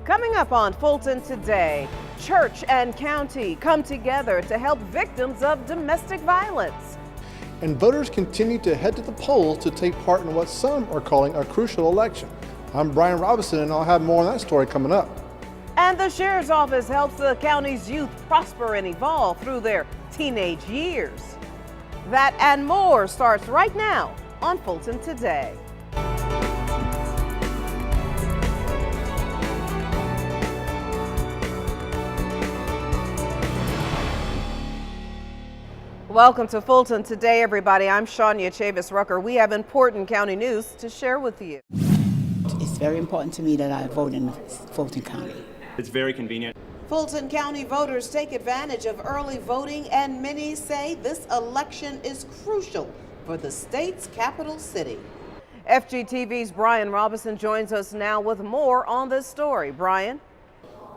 Coming up on Fulton Today, church and county come together to help victims of domestic violence. And voters continue to head to the polls to take part in what some are calling a crucial election. I'm Brian Robinson, and I'll have more on that story coming up. And the sheriff's office helps the county's youth prosper and evolve through their teenage years. That and more starts right now on Fulton Today. Welcome to Fulton Today, everybody. I'm Shania Chavis-Rucker. We have important county news to share with you. It's very important to me that I vote in Fulton County. It's very convenient. Fulton County voters take advantage of early voting, and many say this election is crucial for the state's capital city. FGTV's Brian Robinson joins us now with more on this story. Brian?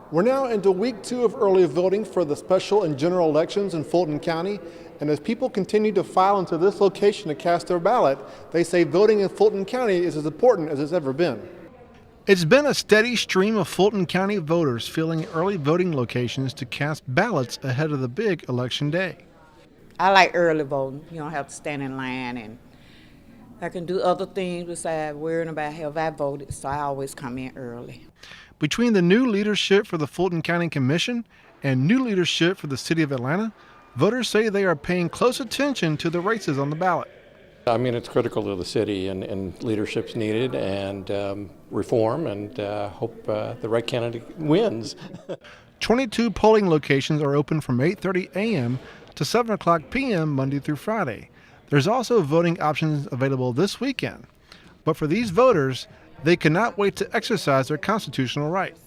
We're now into week 2 of early voting for the special and general elections in Fulton County. And as people continue to file into this location to cast their ballot, they say voting in Fulton County is as important as it's ever been. It's been a steady stream of Fulton County voters filling early voting locations to cast ballots ahead of the big election day. I like early voting. You don't have to stand in line, and I can do other things besides worrying about how I voted, so I always come in early. Between the new leadership for the Fulton County Commission and new leadership for the City of Atlanta, voters say they are paying close attention to the races on the ballot. I mean, it's critical to the city, and leadership's needed, and reform, and hope the right candidate wins. 22 polling locations are open from 8:30 a.m. to 7 o'clock p.m. Monday through Friday. There's also voting options available this weekend. But for these voters, they cannot wait to exercise their constitutional right.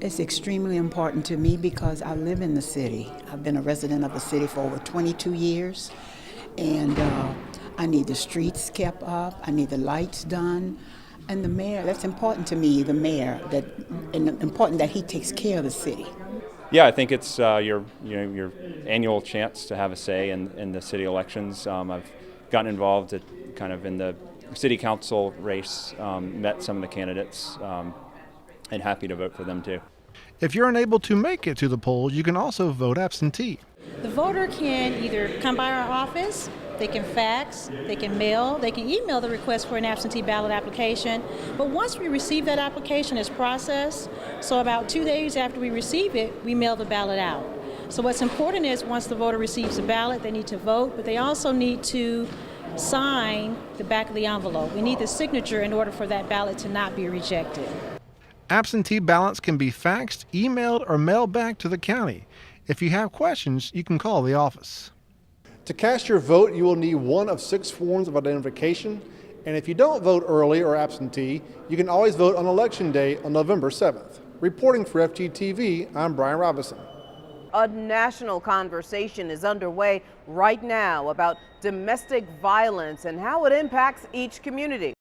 It's extremely important to me because I live in the city. I've been a resident of the city for over 22 years, and I need the streets kept up, I need the lights done, and the mayor, that's important to me, the mayor, and important that he takes care of the city. Yeah, I think it's your annual chance to have a say in the city elections. I've gotten involved in the city council race, met some of the candidates, and happy to vote for them too. If you're unable to make it to the polls, you can also vote absentee. The voter can either come by our office, they can fax, they can mail, they can email the request for an absentee ballot application. But once we receive that application, it's processed. So about 2 days after we receive it, we mail the ballot out. So what's important is once the voter receives the ballot, they need to vote, but they also need to sign the back of the envelope. We need the signature in order for that ballot to not be rejected. Absentee ballots can be faxed, emailed, or mailed back to the county. If you have questions, you can call the office. To cast your vote, you will need one of 6 forms of identification. And if you don't vote early or absentee, you can always vote on Election Day on November 7th. Reporting for FGTV, I'm Brian Robinson. A national conversation is underway right now about domestic violence and how it impacts each community.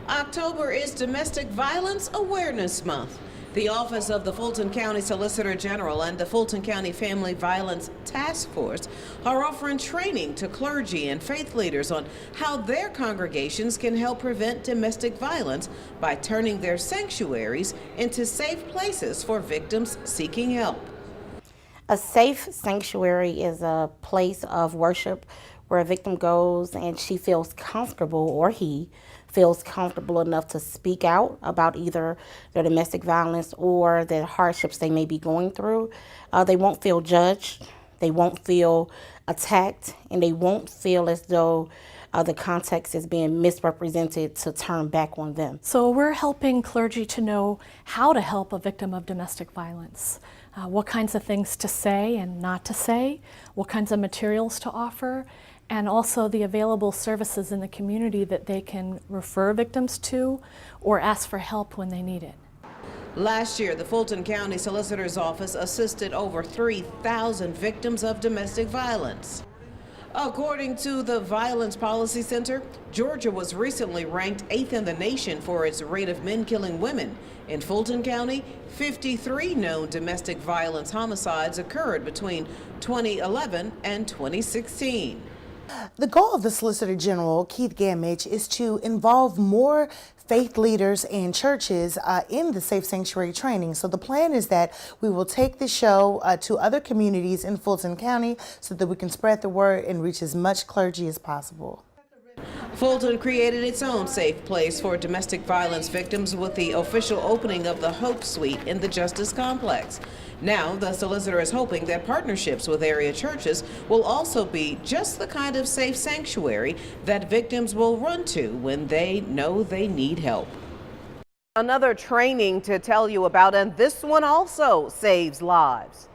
October is Domestic Violence Awareness Month. The Office of the Fulton County Solicitor General and the Fulton County Family Violence Task Force are offering training to clergy and faith leaders on how their congregations can help prevent domestic violence by turning their sanctuaries into safe places for victims seeking help. A safe sanctuary is a place of worship where a victim goes and she feels comfortable, or he feels comfortable enough to speak out about either their domestic violence or the hardships they may be going through. They won't feel judged, they won't feel attacked, and they won't feel as though the context is being misrepresented to turn back on them. So we're helping clergy to know how to help a victim of domestic violence, what kinds of things to say and not to say, what kinds of materials to offer, and also the available services in the community that they can refer victims to or ask for help when they need it. Last year, the Fulton County Solicitor's Office assisted over 3,000 victims of domestic violence. According to the Violence Policy Center, Georgia was recently ranked 8th in the nation for its rate of men killing women. In Fulton County, 53 known domestic violence homicides occurred between 2011 and 2016. The goal of the Solicitor General, Keith Gamage, is to involve more faith leaders and churches in the Safe Sanctuary training. So the plan is that we will take the show to other communities in Fulton County so that we can spread the word and reach as much clergy as possible. Fulton created its own safe place for domestic violence victims with the official opening of the Hope Suite in the Justice Complex. Now, the solicitor is hoping that partnerships with area churches will also be just the kind of safe sanctuary that victims will run to when they know they need help. Another training to tell you about, and this one also saves lives.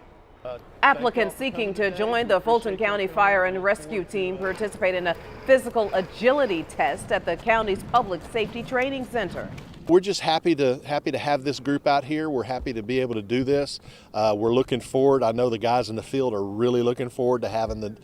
Applicants seeking to join the Fulton County Fire and Rescue Team participate in a physical agility test at the county's Public Safety Training Center. We're just happy to have this group out here. We're happy to be able to do this. We're looking forward. I know the guys in the field are really looking forward to having the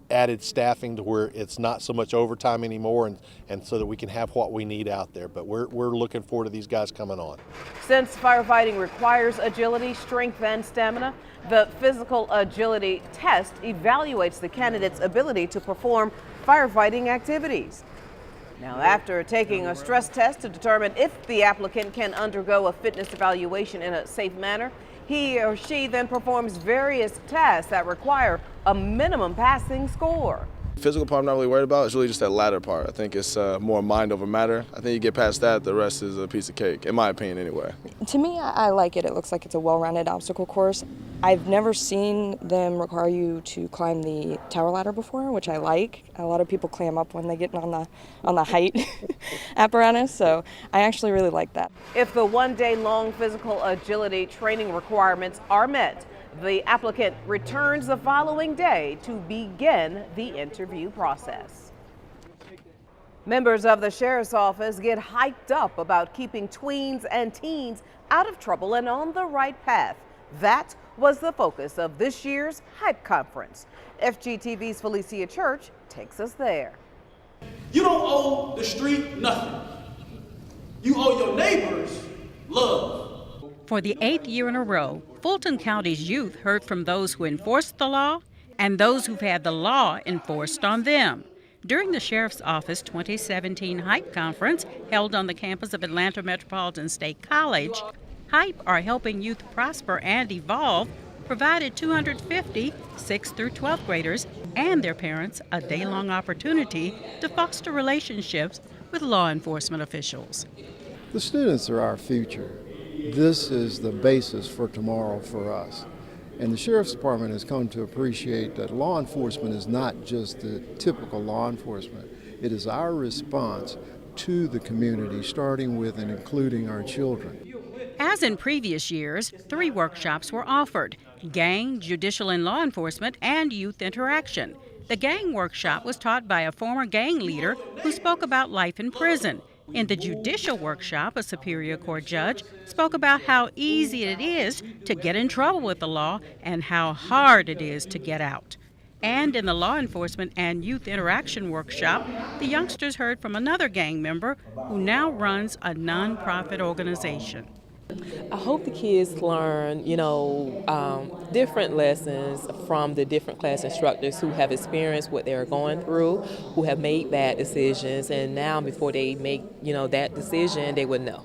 added staffing to where it's not so much overtime anymore, and so that we can have what we need out there. But we're looking forward to these guys coming on. Since firefighting requires agility, strength, and stamina, the physical agility test evaluates the candidate's ability to perform firefighting activities. Now, after taking a stress test to determine if the applicant can undergo a fitness evaluation in a safe manner, he or she then performs various tasks that require a minimum passing score. Physical part I'm not really worried about. It's really just that latter part. I think it's more mind over matter. I think you get past that, the rest is a piece of cake, in my opinion anyway. To me, I like it. It looks like it's a well-rounded obstacle course. I've never seen them require you to climb the tower ladder before, which I like. A lot of people clam up when they get on the height apparatus, so I actually really like that. If the one-day-long physical agility training requirements are met, the applicant returns the following day to begin the interview process. Members of the Sheriff's Office get hyped up about keeping tweens and teens out of trouble and on the right path. That was the focus of this year's Hype Conference. FGTV's Felicia Church takes us there. You don't owe the street nothing. You owe your neighbors love. For the 8th year in a row, Fulton County's youth heard from those who enforced the law and those who've had the law enforced on them. During the Sheriff's Office 2017 Hype Conference held on the campus of Atlanta Metropolitan State College, Hype are helping youth prosper and evolve, provided 250 6th through 12th graders and their parents a day-long opportunity to foster relationships with law enforcement officials. The students are our future. This is the basis for tomorrow for us. And the Sheriff's Department has come to appreciate that law enforcement is not just the typical law enforcement. It is our response to the community, starting with and including our children. As in previous years, 3 workshops were offered: gang, judicial and law enforcement, and youth interaction. The gang workshop was taught by a former gang leader who spoke about life in prison. In the judicial workshop, a Superior Court judge spoke about how easy it is to get in trouble with the law and how hard it is to get out. And in the law enforcement and youth interaction workshop, the youngsters heard from another gang member who now runs a nonprofit organization. I hope the kids learn, different lessons from the different class instructors who have experienced what they're going through, who have made bad decisions, and now before they make, that decision, they would know.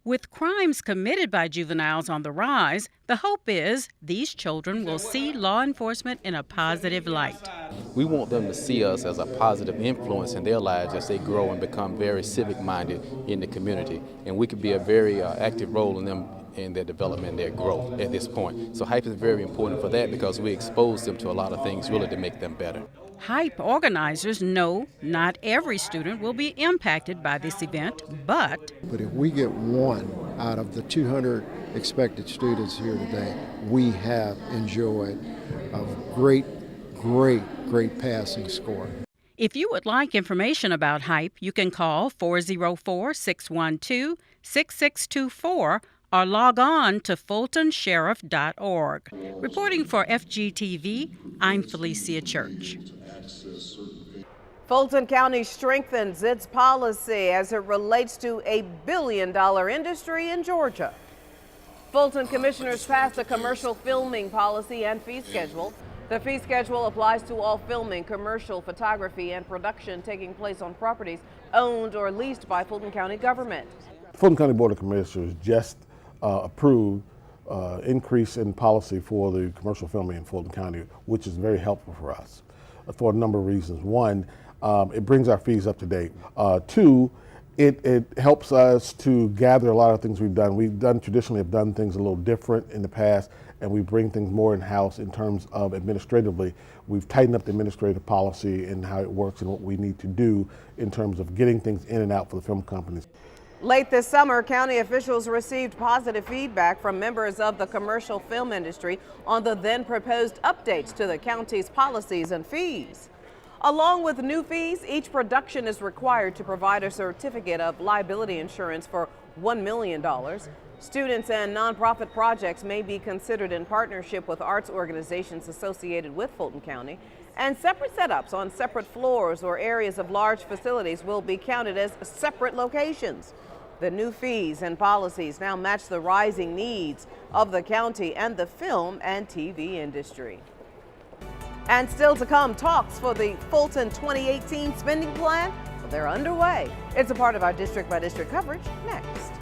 With crimes committed by juveniles on the rise, the hope is these children will see law enforcement in a positive light. We want them to see us as a positive influence in their lives as they grow and become very civic-minded in the community. And we could be a very active role in them in their development and their growth at this point. So Hype is very important for that because we expose them to a lot of things really to make them better. Hype organizers know not every student will be impacted by this event, but if we get one out of the 200 expected students here today, we have enjoyed a great passing score. If you would like information about Hype, you can call 404-612-6624 or log on to fultonsheriff.org. Reporting for FGTV, I'm Felicia Church. Fulton County strengthens its policy as it relates to a billion-dollar industry in Georgia. Fulton commissioners passed a commercial filming policy and fee schedule. The fee schedule applies to all filming, commercial, photography, and production taking place on properties owned or leased by Fulton County government. Fulton County Board of Commissioners just approved increase in policy for the commercial filming in Fulton County, which is very helpful for us for a number of reasons. One, it brings our fees up to date. Two, it helps us to gather a lot of things we've done. Traditionally have done things a little different in the past, and we bring things more in-house in terms of administratively. We've tightened up the administrative policy and how it works and what we need to do in terms of getting things in and out for the film companies. Late this summer, county officials received positive feedback from members of the commercial film industry on the then proposed updates to the county's policies and fees. Along with new fees, each production is required to provide a certificate of liability insurance for $1 million. Students and nonprofit projects may be considered in partnership with arts organizations associated with Fulton County, and separate setups on separate floors or areas of large facilities will be counted as separate locations. The new fees and policies now match the rising needs of the county and the film and TV industry. And still to come, talks for the Fulton 2018 spending plan. Well, they're underway. It's a part of our district by district coverage next.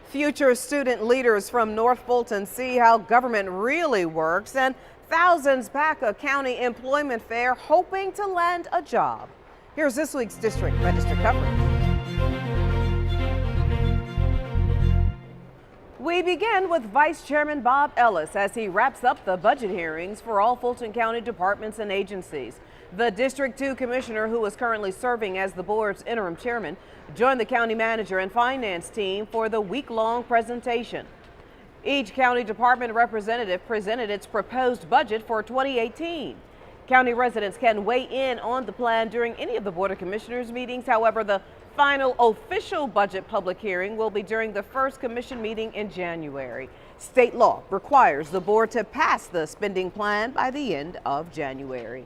Future student leaders from North Fulton see how government really works, and thousands pack a county employment fair hoping to land a job. Here's this week's district by district coverage. We begin with Vice Chairman Bob Ellis as he wraps up the budget hearings for all Fulton County departments and agencies. The District 2 Commissioner, who is currently serving as the board's interim chairman, joined the county manager and finance team for the week-long presentation. Each county department representative presented its proposed budget for 2018. County residents can weigh in on the plan during any of the Board of Commissioners meetings. However, the final official budget public hearing will be during the first commission meeting in January. State law requires the board to pass the spending plan by the end of January.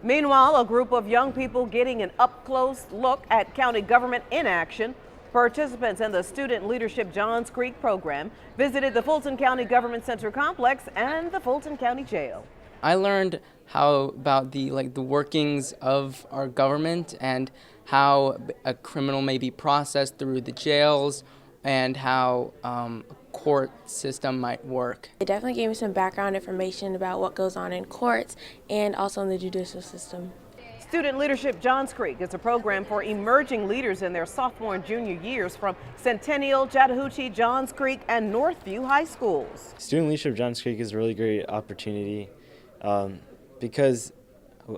Meanwhile, a group of young people getting an up-close look at county government in action. Participants in the Student Leadership Johns Creek program visited the Fulton County Government Center complex and the Fulton County Jail. I learned about the workings of our government and how a criminal may be processed through the jails and how court system might work. It definitely gave me some background information about what goes on in courts and also in the judicial system. Student Leadership Johns Creek is a program for emerging leaders in their sophomore and junior years from Centennial, Chattahoochee, Johns Creek, and Northview High Schools. Student Leadership Johns Creek is a really great opportunity because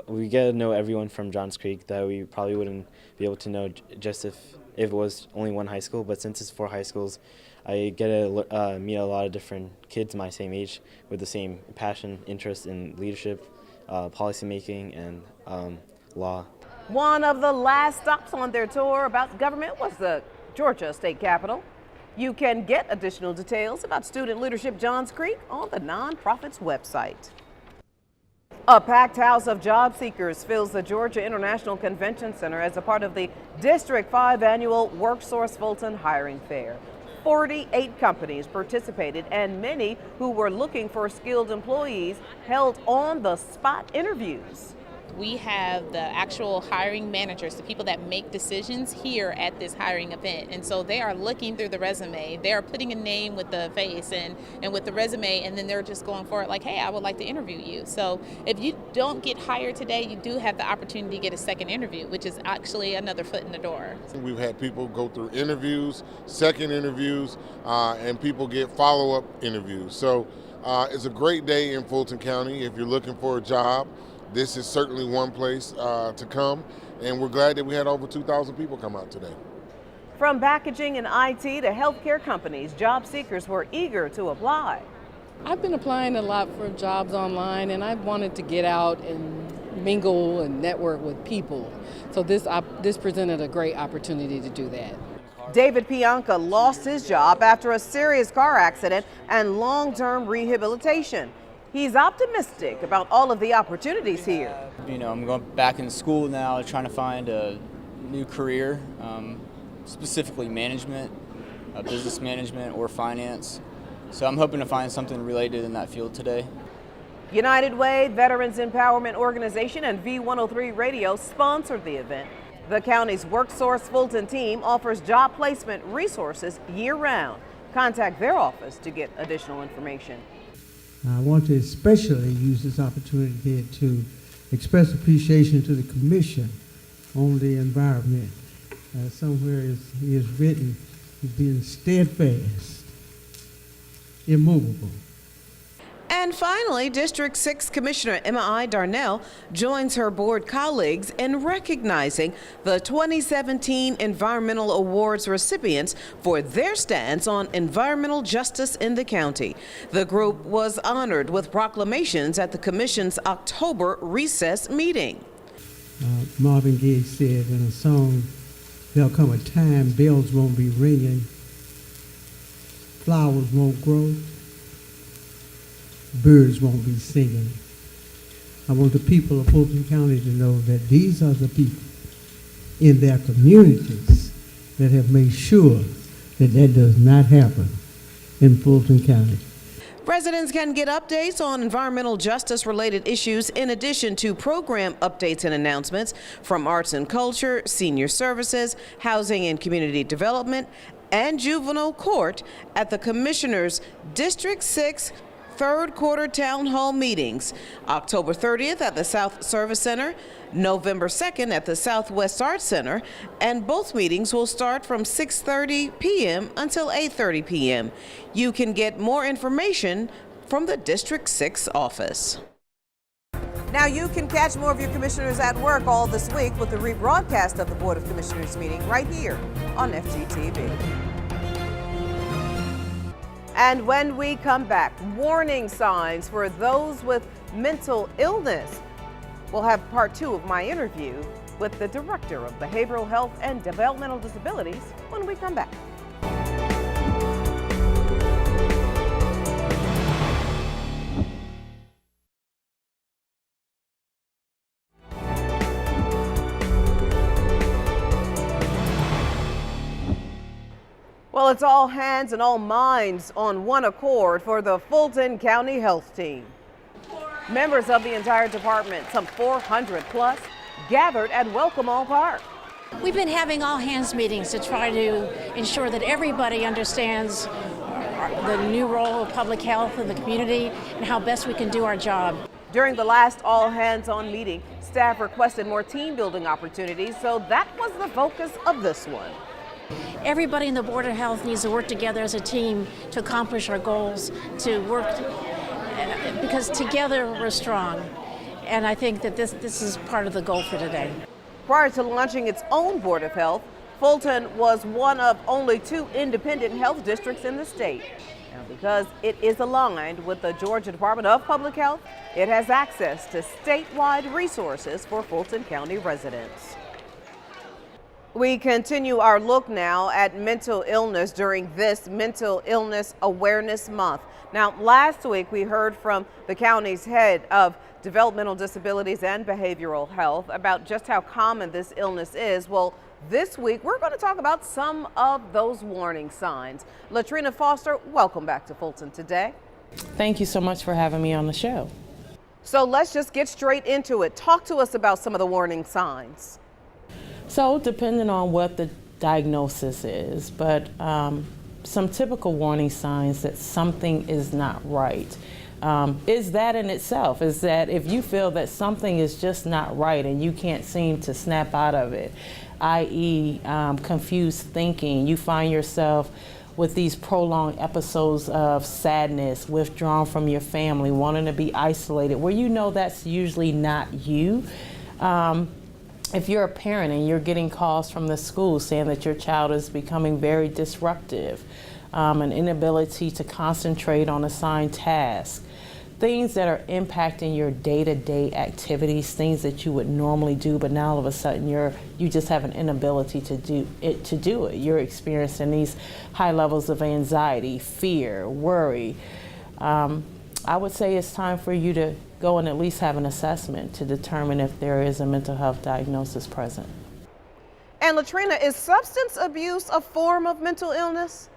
we get to know everyone from Johns Creek that we probably wouldn't be able to know just if it was only one high school, but since it's 4 high schools, I get to meet a lot of different kids my same age with the same passion, interest in leadership, policymaking, and law. One of the last stops on their tour about government was the Georgia state capitol. You can get additional details about Student Leadership Johns Creek on the nonprofit's website. A packed house of job seekers fills the Georgia International Convention Center as a part of the District 5 annual WorkSource Fulton Hiring Fair. 48 companies participated, and many who were looking for skilled employees held on-the-spot interviews. We have the actual hiring managers, the people that make decisions here at this hiring event. And so they are looking through the resume. They are putting a name with the face and with the resume, and then they're just going for it like, hey, I would like to interview you. So if you don't get hired today, you do have the opportunity to get a second interview, which is actually another foot in the door. We've had people go through interviews, second interviews, and people get follow-up interviews. So it's a great day in Fulton County if you're looking for a job. This is certainly one place to come, and we're glad that we had over 2,000 people come out today. From packaging and IT to healthcare companies, job seekers were eager to apply. I've been applying a lot for jobs online, and I wanted to get out and mingle and network with people. So this presented a great opportunity to do that. David Pianca lost his job after a serious car accident and long-term rehabilitation. He's optimistic about all of the opportunities here. You know, I'm going back in school now, trying to find a new career, specifically management, business management or finance. So I'm hoping to find something related in that field today. United Way, Veterans Empowerment Organization, and V103 Radio sponsored the event. The county's WorkSource Fulton team offers job placement resources year-round. Contact their office to get additional information. I want to especially use this opportunity to express appreciation to the Commission on the Environment. Somewhere is written, being steadfast, immovable. And finally, District 6 Commissioner Emma I. Darnell joins her board colleagues in recognizing the 2017 Environmental Awards recipients for their stance on environmental justice in the county. The group was honored with proclamations at the Commission's October recess meeting. Marvin Gaye said in a song, "There'll come a time bells won't be ringing, flowers won't grow, birds won't be singing." I want the people of Fulton County to know that these are the people in their communities that have made sure that that does not happen in Fulton County. Residents can get updates on environmental justice related issues in addition to program updates and announcements from arts and culture, senior services, housing and community development, and juvenile court at the Commissioner's District 6 third quarter town hall meetings, October 30th at the South Service Center, November 2nd at the Southwest Arts Center, and both meetings will start from 6:30 p.m. until 8:30 p.m. You can get more information from the District 6 office. Now you can catch more of your commissioners at work all this week with the rebroadcast of the Board of Commissioners meeting right here on FGTV. And when we come back, warning signs for those with mental illness. We'll have part 2 of my interview with the Director of Behavioral Health and Developmental Disabilities when we come back. Well, it's all hands and all minds on one accord for the Fulton County Health Team. Members of the entire department, some 400 plus, gathered at Welcome All Park. We've been having all hands meetings to try to ensure that everybody understands the new role of public health in the community and how best we can do our job. During the last all hands on meeting, staff requested more team building opportunities, so that was the focus of this one. Everybody in the Board of Health needs to work together as a team to accomplish our goals, to work, because together we're strong. And I think that this is part of the goal for today. Prior to launching its own Board of Health, Fulton was one of only 2 independent health districts in the state. Now, because it is aligned with the Georgia Department of Public Health, it has access to statewide resources for Fulton County residents. We continue our look now at mental illness during this Mental Illness Awareness Month. Now, last week we heard from the county's head of developmental disabilities and behavioral health about just how common this illness is. Well, this week we're going to talk about some of those warning signs. Latrina Foster, welcome back to Fulton Today. Thank you so much for having me on the show. So let's just get straight into it. Talk to us about some of the warning signs. So depending on what the diagnosis is, but some typical warning signs that something is not right is that in itself, is that if you feel that something is just not right and you can't seem to snap out of it, i.e. confused thinking, you find yourself with these prolonged episodes of sadness, withdrawn from your family, wanting to be isolated, where you know that's usually not you. If you're a parent and you're getting calls from the school saying that your child is becoming very disruptive, an inability to concentrate on assigned tasks, things that are impacting your day-to-day activities, things that you would normally do, but now all of a sudden you just have an inability to do it. You're experiencing these high levels of anxiety, fear, worry. I would say it's time for you to go and at least have an assessment to determine if there is a mental health diagnosis present. And Latrina, is substance abuse a form of mental illness?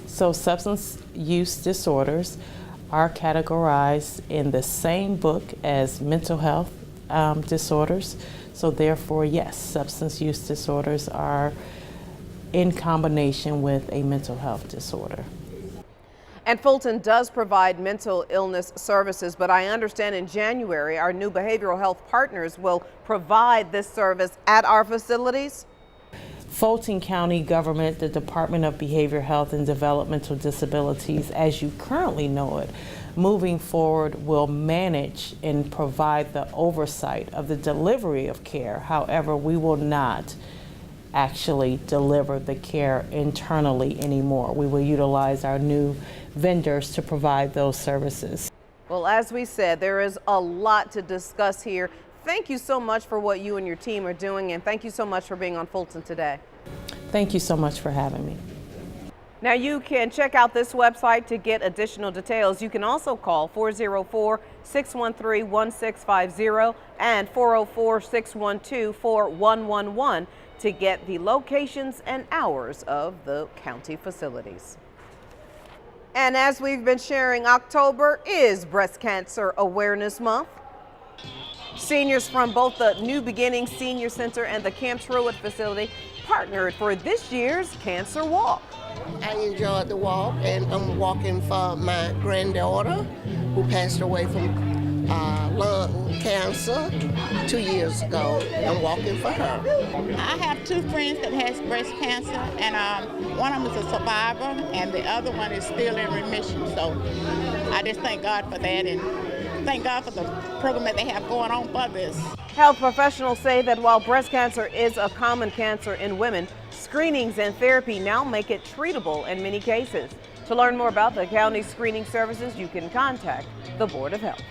So substance use disorders are categorized in the same book as mental health disorders. So therefore, yes, substance use disorders are in combination with a mental health disorder. And Fulton does provide mental illness services, but I understand in January our new behavioral health partners will provide this service at our facilities. Fulton County government, the Department of Behavioral Health and Developmental Disabilities, as you currently know it, moving forward will manage and provide the oversight of the delivery of care. However, we will not actually deliver the care internally anymore. We will utilize our new vendors to provide those services. Well, as we said, there is a lot to discuss here. Thank you so much for what you and your team are doing, and thank you so much for being on Fulton Today. Thank you so much for having me. Now you can check out this website to get additional details. You can also call 404-613-1650 and 404-612-4111 to get the locations and hours of the county facilities. And as we've been sharing, October is Breast Cancer Awareness Month. Seniors from both the New Beginnings Senior Center and the Camp Truett facility partnered for this year's Cancer Walk. I enjoyed the walk, and I'm walking for my granddaughter who passed away from lung cancer 2 years ago. I'm walking for her. I have two friends that has breast cancer, and one of them is a survivor, and the other one is still in remission. So I just thank God for that, and thank God for the program that they have going on for this. Health professionals say that while breast cancer is a common cancer in women, screenings and therapy now make it treatable in many cases. To learn more about the county's screening services, you can contact the Board of Health.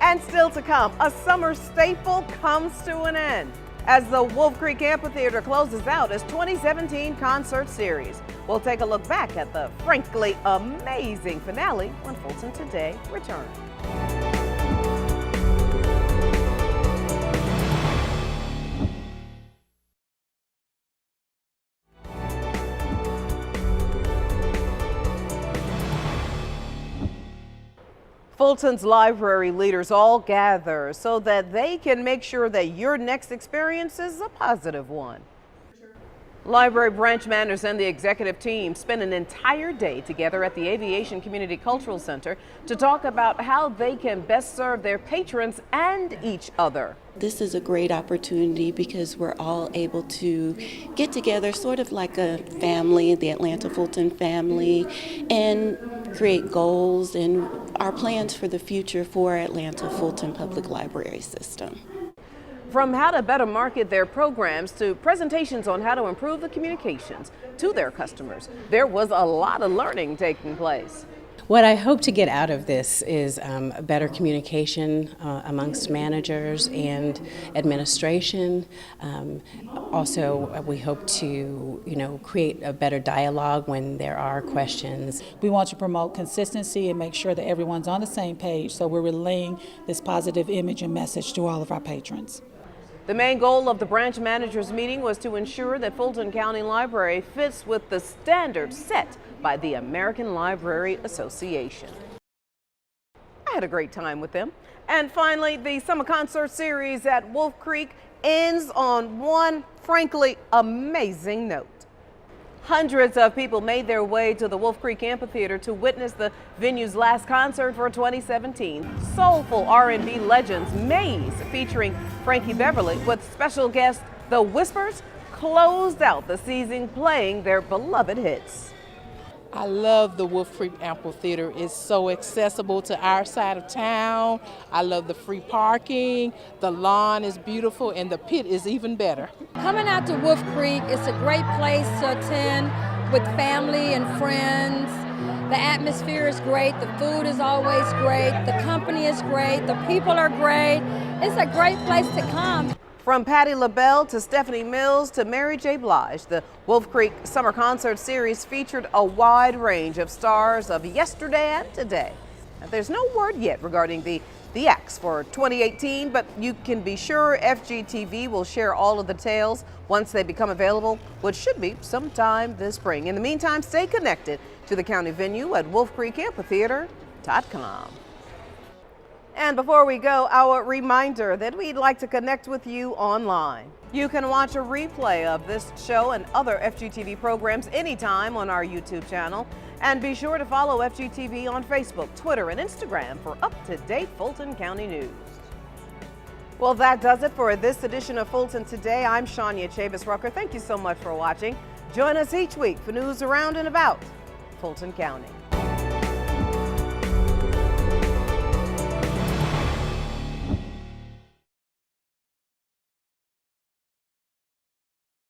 And still to come, a summer staple comes to an end as the Wolf Creek Amphitheater closes out its 2017 concert series. We'll take a look back at the frankly amazing finale when Fulton Today returns. Fulton's library leaders all gather so that they can make sure that your next experience is a positive one. Library branch managers and the executive team spent an entire day together at the Aviation Community Cultural Center to talk about how they can best serve their patrons and each other. This is a great opportunity because we're all able to get together sort of like a family, the Atlanta Fulton family, and create goals and our plans for the future for Atlanta Fulton Public Library System. From how to better market their programs to presentations on how to improve the communications to their customers, there was a lot of learning taking place. What I hope to get out of this is better communication amongst managers and administration. Also, we hope to, create a better dialogue when there are questions. We want to promote consistency and make sure that everyone's on the same page, so we're relaying this positive image and message to all of our patrons. The main goal of the branch managers meeting was to ensure that Fulton County Library fits with the standards set by the American Library Association. I had a great time with them. And finally, the summer concert series at Wolf Creek ends on one, frankly, amazing note. Hundreds of people made their way to the Wolf Creek Amphitheater to witness the venue's last concert for 2017. Soulful R&B legends Maze, featuring Frankie Beverly, with special guest The Whispers, closed out the season playing their beloved hits. I love the Wolf Creek Amphitheater. It's so accessible to our side of town. I love the free parking. The lawn is beautiful and the pit is even better. Coming out to Wolf Creek, it's a great place to attend with family and friends. The atmosphere is great, the food is always great, the company is great, the people are great. It's a great place to come. From Patti LaBelle to Stephanie Mills to Mary J. Blige, the Wolf Creek Summer Concert Series featured a wide range of stars of yesterday and today. And there's no word yet regarding the acts for 2018, but you can be sure FGTV will share all of the details once they become available, which should be sometime this spring. In the meantime, stay connected to the county venue at wolfcreekamphitheater.com. And before we go, our reminder that we'd like to connect with you online. You can watch a replay of this show and other FGTV programs anytime on our YouTube channel. And be sure to follow FGTV on Facebook, Twitter, and Instagram for up-to-date Fulton County news. Well, that does it for this edition of Fulton Today. I'm Shania Chavis-Rucker. Thank you so much for watching. Join us each week for news around and about Fulton County.